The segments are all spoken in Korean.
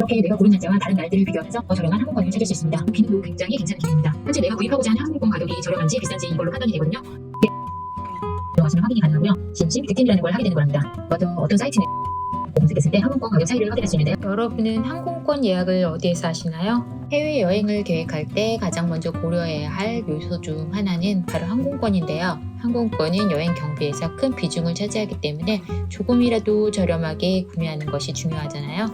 이렇게 내가 고른 날짜와 다른 날들을 비교하면서 더 저렴한 항공권을 찾을 수 있습니다. 기능도 굉장히 괜찮은 기능입니다. 현재 내가 구입하고자 하는 항공권 가격이 저렴한지 비싼지 이걸로 판단이 되거든요. 들어가시면 확인이 가능하고요. 심심 득템이라는 걸 하게 되는 겁니다. 어떤 사이트는 검색했을 때 항공권 가격 차이를 확인할 수 있는데요. 여러분은 항공권 예약을 어디에서 하시나요? 해외여행을 계획할 때 가장 먼저 고려해야 할 요소 중 하나는 바로 항공권인데요. 항공권은 여행 경비에서 큰 비중을 차지하기 때문에 조금이라도 저렴하게 구매하는 것이 중요하잖아요.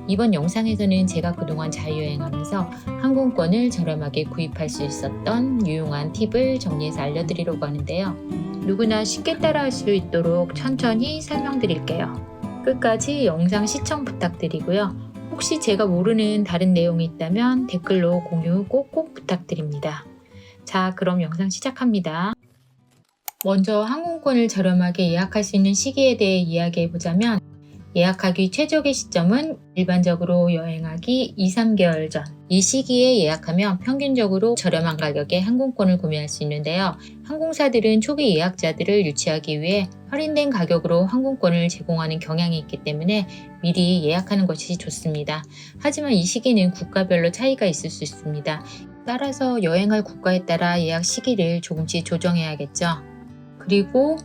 이번 영상에서는 제가 그동안 자유여행하면서 항공권을 저렴하게 구입할 수 있었던 유용한 팁을 정리해서 알려드리려고 하는데요. 누구나 쉽게 따라할 수 있도록 천천히 설명드릴게요. 끝까지 영상 시청 부탁드리고요. 혹시 제가 모르는 다른 내용이 있다면 댓글로 공유 꼭꼭 부탁드립니다. 자, 그럼 영상 시작합니다. 먼저 항공권을 저렴하게 예약할 수 있는 시기에 대해 이야기해보자면 예약하기 최적의 시점은 일반적으로 여행하기 2-3개월 전. 이 시기에 예약하면 평균적으로 저렴한 가격에 항공권을 구매할 수 있는데요. 항공사들은 초기 예약자들을 유치하기 위해 할인된 가격으로 항공권을 제공하는 경향이 있기 때문에 미리 예약하는 것이 좋습니다. 하지만 이 시기는 국가별로 차이가 있을 수 있습니다. 따라서 여행할 국가에 따라 예약 시기를 조금씩 조정해야겠죠. 그리고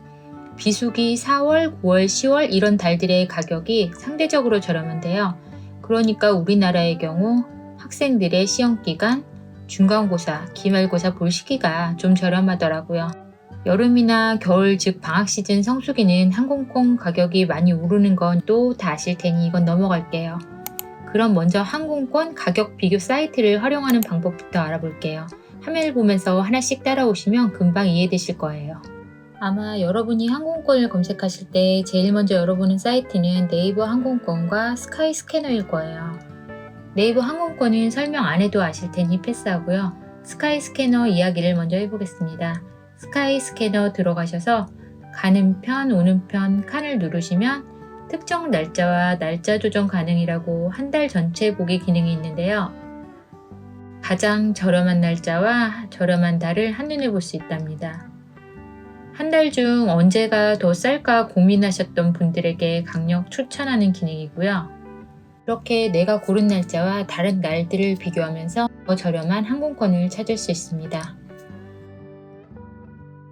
비수기 4월, 9월, 10월 이런 달들의 가격이 상대적으로 저렴한데요. 그러니까 우리나라의 경우 학생들의 시험기간, 중간고사, 기말고사 볼 시기가 좀 저렴하더라고요. 여름이나 겨울 즉 방학 시즌 성수기는 항공권 가격이 많이 오르는 건 또 다 아실 테니 이건 넘어갈게요. 그럼 먼저 항공권 가격 비교 사이트를 활용하는 방법부터 알아볼게요. 화면을 보면서 하나씩 따라오시면 금방 이해되실 거예요. 아마 여러분이 항공권을 검색하실 때 제일 먼저 열어보는 사이트는 네이버 항공권과 스카이스캐너일 거예요. 네이버 항공권은 설명 안 해도 아실 테니 패스하고요. 스카이스캐너 이야기를 먼저 해보겠습니다. 스카이스캐너 들어가셔서 가는 편, 오는 편 칸을 누르시면 특정 날짜와 날짜 조정 가능이라고 한 달 전체 보기 기능이 있는데요. 가장 저렴한 날짜와 저렴한 달을 한눈에 볼 수 있답니다. 한 달 중 언제가 더 쌀까 고민하셨던 분들에게 강력 추천하는 기능이고요. 이렇게 내가 고른 날짜와 다른 날들을 비교하면서 더 저렴한 항공권을 찾을 수 있습니다.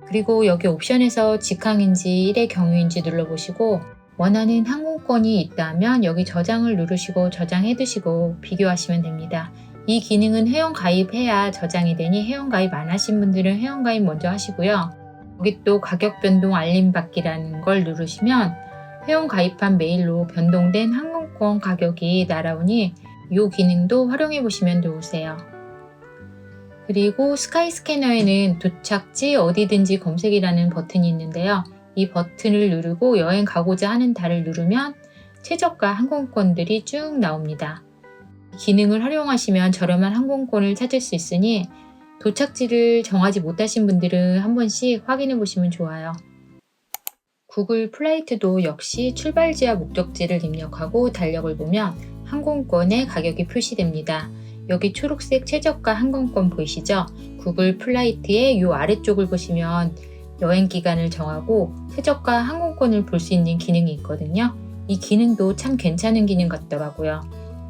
그리고 여기 옵션에서 직항인지 1회 경유인지 눌러보시고 원하는 항공권이 있다면 여기 저장을 누르시고 저장해 두시고 비교하시면 됩니다. 이 기능은 회원 가입해야 저장이 되니 회원 가입 안 하신 분들은 회원 가입 먼저 하시고요. 여기 또 가격 변동 알림 받기라는 걸 누르시면 회원 가입한 메일로 변동된 항공권 가격이 날아오니 이 기능도 활용해 보시면 좋으세요. 그리고 스카이스캐너에는 도착지 어디든지 검색이라는 버튼이 있는데요. 이 버튼을 누르고 여행 가고자 하는 달을 누르면 최저가 항공권들이 쭉 나옵니다. 이 기능을 활용하시면 저렴한 항공권을 찾을 수 있으니 도착지를 정하지 못하신 분들은 한 번씩 확인해 보시면 좋아요. 구글 플라이트도 역시 출발지와 목적지를 입력하고 달력을 보면 항공권의 가격이 표시됩니다. 여기 초록색 최저가 항공권 보이시죠? 구글 플라이트의 이 아래쪽을 보시면 여행 기간을 정하고 최저가 항공권을 볼 수 있는 기능이 있거든요. 이 기능도 참 괜찮은 기능 같더라고요.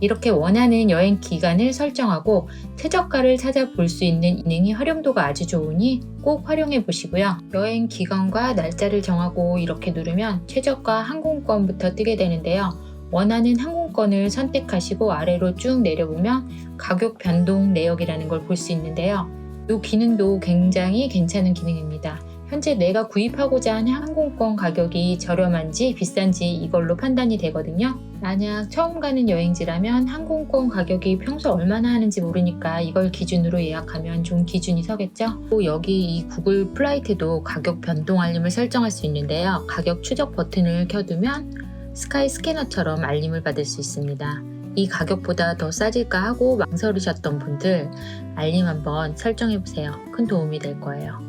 이렇게 원하는 여행 기간을 설정하고 최저가를 찾아볼 수 있는 기능이 활용도가 아주 좋으니 꼭 활용해 보시고요. 여행 기간과 날짜를 정하고 이렇게 누르면 최저가 항공권부터 뜨게 되는데요. 원하는 항공권을 선택하시고 아래로 쭉 내려보면 가격 변동 내역이라는 걸 볼 수 있는데요. 이 기능도 굉장히 괜찮은 기능입니다. 현재 내가 구입하고자 하는 항공권 가격이 저렴한지 비싼지 이걸로 판단이 되거든요. 만약 처음 가는 여행지라면 항공권 가격이 평소 얼마나 하는지 모르니까 이걸 기준으로 예약하면 좀 기준이 서겠죠. 또 여기 이 구글 플라이트도 가격 변동 알림을 설정할 수 있는데요. 가격 추적 버튼을 켜두면 스카이 스캐너처럼 알림을 받을 수 있습니다. 이 가격보다 더 싸질까 하고 망설이셨던 분들 알림 한번 설정해보세요. 큰 도움이 될 거예요.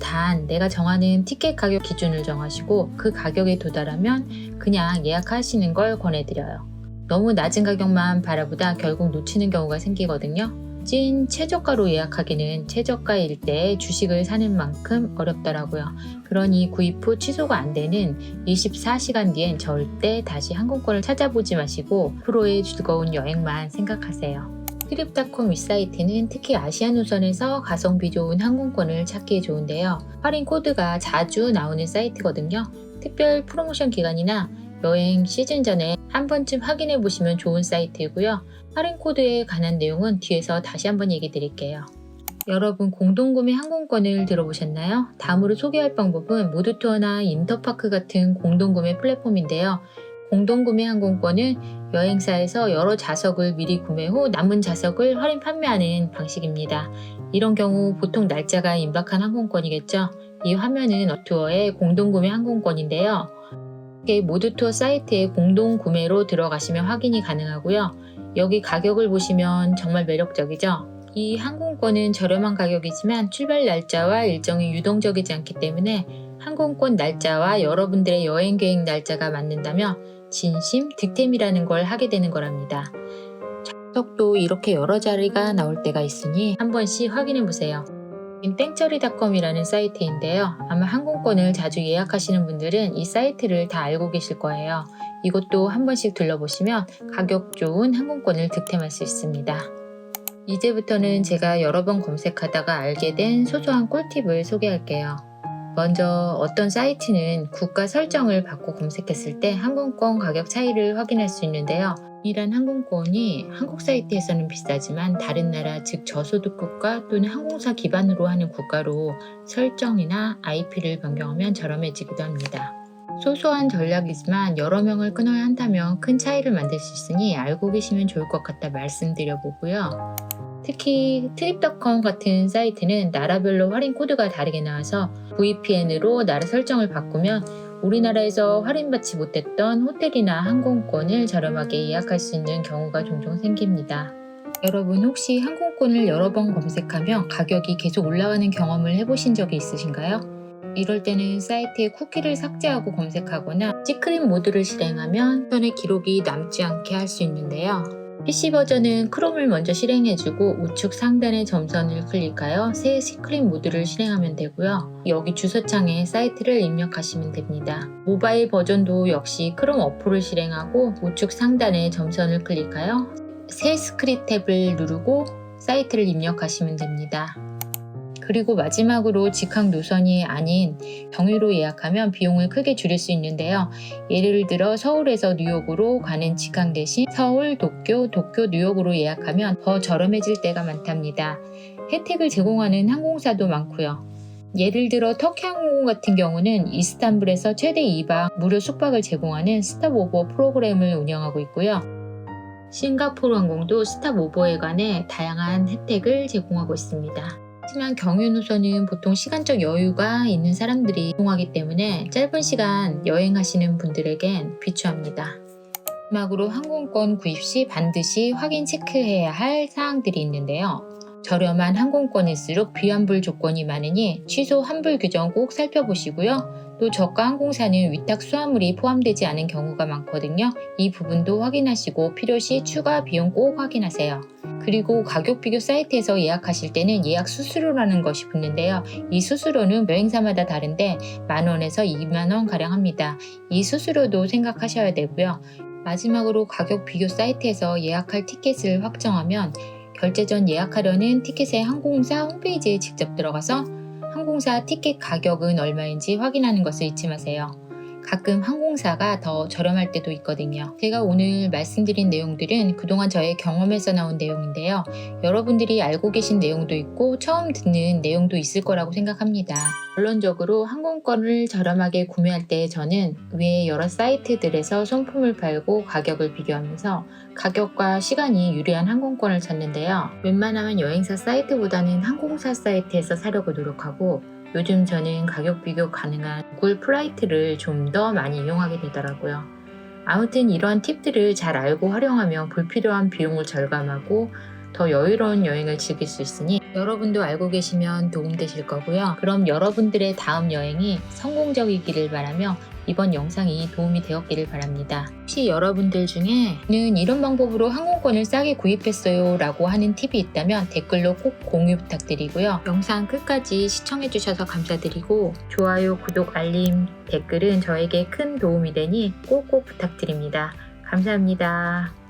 단 내가 정하는 티켓 가격 기준을 정하시고 그 가격에 도달하면 그냥 예약하시는 걸 권해드려요. 너무 낮은 가격만 바라보다 결국 놓치는 경우가 생기거든요. 찐 최저가로 예약하기는 최저가일 때 주식을 사는 만큼 어렵더라고요. 그러니 구입 후 취소가 안 되는 24시간 뒤엔 절대 다시 항공권을 찾아보지 마시고 프로의 즐거운 여행만 생각하세요. 트립닷컴 윗사이트는 특히 아시아 노선에서 가성비 좋은 항공권을 찾기에 좋은데요. 할인 코드가 자주 나오는 사이트거든요. 특별 프로모션 기간이나 여행 시즌 전에 한 번쯤 확인해 보시면 좋은 사이트이고요. 할인 코드에 관한 내용은 뒤에서 다시 한번 얘기 드릴게요. 여러분 공동구매 항공권을 들어보셨나요? 다음으로 소개할 방법은 모두투어나 인터파크 같은 공동구매 플랫폼인데요. 공동구매 항공권은 여행사에서 여러 좌석을 미리 구매 후 남은 좌석을 할인 판매하는 방식입니다. 이런 경우 보통 날짜가 임박한 항공권이겠죠. 이 화면은 모두투어의 공동구매 항공권인데요. 모두투어 사이트에 공동구매로 들어가시면 확인이 가능하고요. 여기 가격을 보시면 정말 매력적이죠. 이 항공권은 저렴한 가격이지만 출발 날짜와 일정이 유동적이지 않기 때문에 항공권 날짜와 여러분들의 여행 계획 날짜가 맞는다면 진심 득템이라는 걸 하게 되는 거랍니다. 좌석도 이렇게 여러 자리가 나올 때가 있으니 한 번씩 확인해 보세요. 땡처리닷컴이라는 사이트인데요. 아마 항공권을 자주 예약하시는 분들은 이 사이트를 다 알고 계실 거예요. 이것도 한 번씩 둘러보시면 가격 좋은 항공권을 득템할 수 있습니다. 이제부터는 제가 여러 번 검색하다가 알게 된 소소한 꿀팁을 소개할게요. 먼저 어떤 사이트는 국가 설정을 받고 검색했을 때 항공권 가격 차이를 확인할 수 있는데요. 이란 항공권이 한국 사이트에서는 비싸지만 다른 나라 즉 저소득 국가 또는 항공사 기반으로 하는 국가로 설정이나 IP를 변경하면 저렴해지기도 합니다. 소소한 전략이지만 여러 명을 끊어야 한다면 큰 차이를 만들 수 있으니 알고 계시면 좋을 것 같다 말씀드려보고요. 특히 트립닷컴 같은 사이트는 나라별로 할인 코드가 다르게 나와서 VPN으로 나라 설정을 바꾸면 우리나라에서 할인받지 못했던 호텔이나 항공권을 저렴하게 예약할 수 있는 경우가 종종 생깁니다. 여러분 혹시 항공권을 여러 번 검색하며 가격이 계속 올라가는 경험을 해보신 적이 있으신가요? 이럴 때는 사이트에 쿠키를 삭제하고 검색하거나 시크릿 모드를 실행하면 편의 기록이 남지 않게 할 수 있는데요. PC 버전은 크롬을 먼저 실행해주고 우측 상단의 점선을 클릭하여 새 시크릿 모드를 실행하면 되고요. 여기 주소창에 사이트를 입력하시면 됩니다. 모바일 버전도 역시 크롬 어플을 실행하고 우측 상단의 점선을 클릭하여 새 시크릿 탭을 누르고 사이트를 입력하시면 됩니다. 그리고 마지막으로 직항 노선이 아닌 경유로 예약하면 비용을 크게 줄일 수 있는데요. 예를 들어 서울에서 뉴욕으로 가는 직항 대신 서울, 도쿄, 뉴욕으로 예약하면 더 저렴해질 때가 많답니다. 혜택을 제공하는 항공사도 많고요. 예를 들어 터키항공 같은 경우는 이스탄불에서 최대 2박 무료 숙박을 제공하는 스탑오버 프로그램을 운영하고 있고요. 싱가포르 항공도 스탑오버에 관해 다양한 혜택을 제공하고 있습니다. 하지만 경유 노선은 보통 시간적 여유가 있는 사람들이 이용하기 때문에 짧은 시간 여행하시는 분들에겐 비추합니다. 마지막으로 항공권 구입 시 반드시 확인 체크해야 할 사항들이 있는데요. 저렴한 항공권일수록 비환불 조건이 많으니 취소 환불 규정 꼭 살펴보시고요. 또 저가 항공사는 위탁 수화물이 포함되지 않은 경우가 많거든요. 이 부분도 확인하시고 필요시 추가 비용 꼭 확인하세요. 그리고 가격 비교 사이트에서 예약하실 때는 예약 수수료라는 것이 붙는데요. 이 수수료는 여행사마다 다른데 만원에서 2만원 가량 합니다. 이 수수료도 생각하셔야 되고요. 마지막으로 가격 비교 사이트에서 예약할 티켓을 확정하면 결제 전 예약하려는 티켓의 항공사 홈페이지에 직접 들어가서 항공사 티켓 가격은 얼마인지 확인하는 것을 잊지 마세요. 가끔 항공사가 더 저렴할 때도 있거든요. 제가 오늘 말씀드린 내용들은 그동안 저의 경험에서 나온 내용인데요. 여러분들이 알고 계신 내용도 있고 처음 듣는 내용도 있을 거라고 생각합니다. 결론적으로 항공권을 저렴하게 구매할 때 저는 외 여러 사이트들에서 손품을 팔고 가격을 비교하면서 가격과 시간이 유리한 항공권을 찾는데요. 웬만하면 여행사 사이트보다는 항공사 사이트에서 사려고 노력하고 요즘 저는 가격 비교 가능한 구글 플라이트를 좀 더 많이 이용하게 되더라고요. 아무튼 이러한 팁들을 잘 알고 활용하면 불필요한 비용을 절감하고 더 여유로운 여행을 즐길 수 있으니 여러분도 알고 계시면 도움되실 거고요. 그럼 여러분들의 다음 여행이 성공적이기를 바라며 이번 영상이 도움이 되었기를 바랍니다. 혹시 여러분들 중에는 이런 방법으로 항공권을 싸게 구입했어요 라고 하는 팁이 있다면 댓글로 꼭 공유 부탁드리고요. 영상 끝까지 시청해주셔서 감사드리고 좋아요, 구독, 알림, 댓글은 저에게 큰 도움이 되니 꼭꼭 부탁드립니다. 감사합니다.